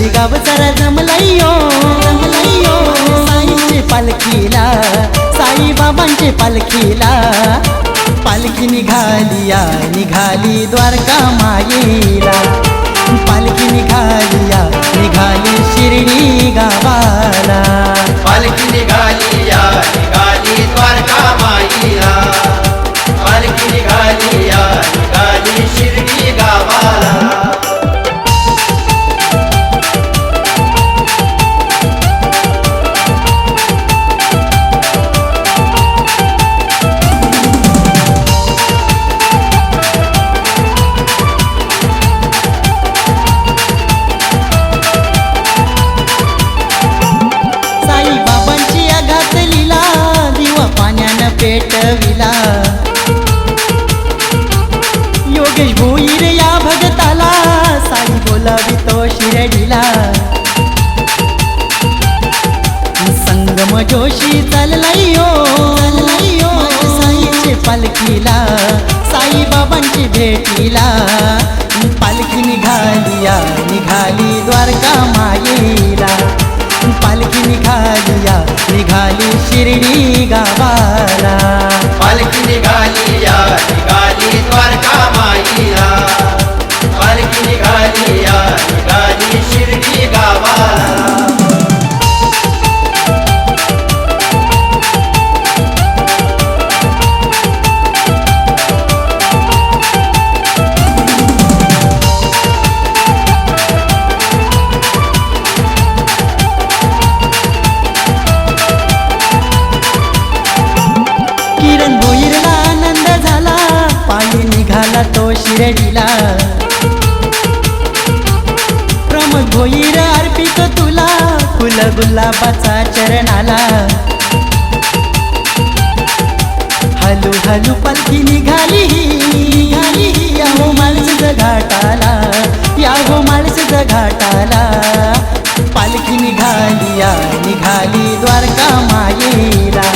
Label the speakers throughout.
Speaker 1: चिखलोली गाव जरा जमलायो साईंचे पालखीला, साई बाबांचे पालखीला पालखी निघाली द्वारका मायेला, पालखी निघाली शिर्डी गावाला,
Speaker 2: पालखी निघाली द्वारका माईला, पालखी निघाली शिर्डी गावाला।
Speaker 1: पेटविला योगेश भोईर या भगताला, साई बोलावितो शिर्डीला, संगम जोशी चाललायो साईचे पालखीला, साई बाबांची भेटीला, पालखी निघाली द्वारका मायेला, पालखी निघाली शिर्डी गावाला,
Speaker 2: पालखी निघाली द्वारका माईला, पालखी निघाली शिर्डी गावाला।
Speaker 1: किरण भोईरला आनंद झाला, पायी निघाला तो शिर्डीला, प्रमोद भोईर अर्पित तुला, फुल गुलाबाचा चरणाला, हलू हलू पालखी निघाली याहो माळशेज घाटाला, याहो माळशेज घाटाला, पालखी निघाली द्वारका मायेला,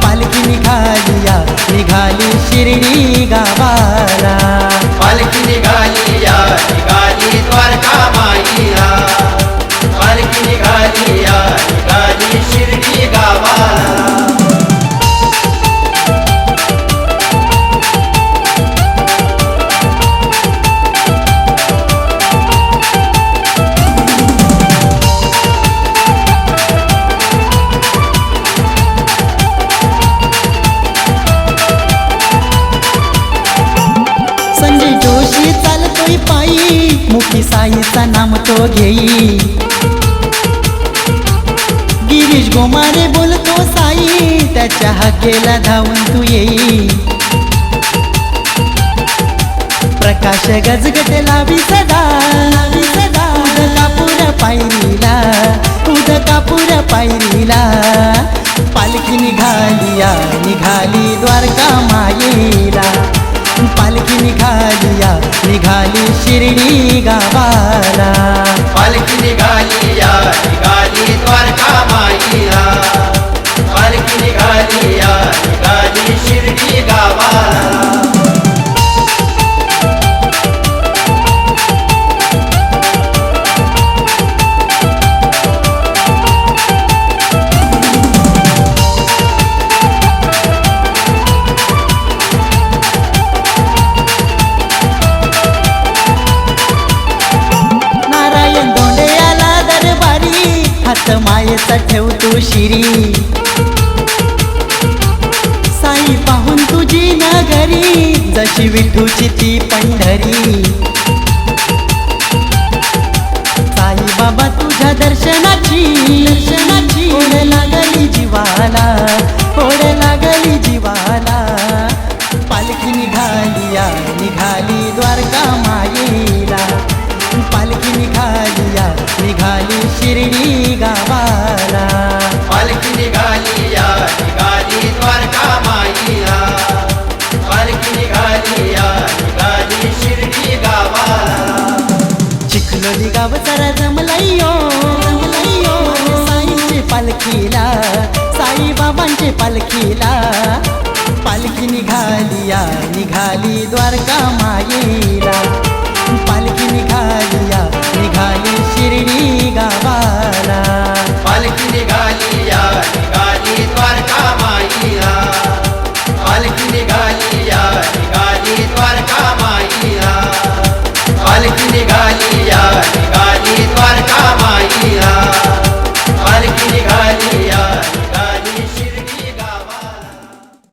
Speaker 1: पालखी निघाली शिर्डी गावाला,
Speaker 2: पालखी निघाली द्वारका माईला, पालखी निघाली शिर्डी गावाला।
Speaker 1: पायी मुखी साईचा नाम तो घेई, गिरीश गोमारे बोलतो साई, त्याच्या हाकेला धावून तू येई, प्रकाश गजगट लावी सदा उदकापूर पायरीला, पालखी निघाली द्वारका मायेला, पालखी निघाली शिर्डी गावाला,
Speaker 2: पालखी निघाली द्वारका माईला, पालखी निघाली शिर्डी गावाला।
Speaker 1: मायेचा ठेव तू शिरी, साई पाहून तुझी नगरी, जशी विठूची ती पंढरी, साई बाबा तुझ्या दर्शनाची ओढ लागली जीवाला, पालखी निघाली द्वारका मायेला, पालखी निघाली शिर्डी गावाला,
Speaker 2: पालखी निघाली द्वारका माईला, पालखी निघाली शिर्डी गावाला।
Speaker 1: चिखलोली गाव जरा जमलायो साईंचे पालखीला, साई बाबांचे पालखीला, पालखी निघाली द्वारका मायेला, पालखी निघाली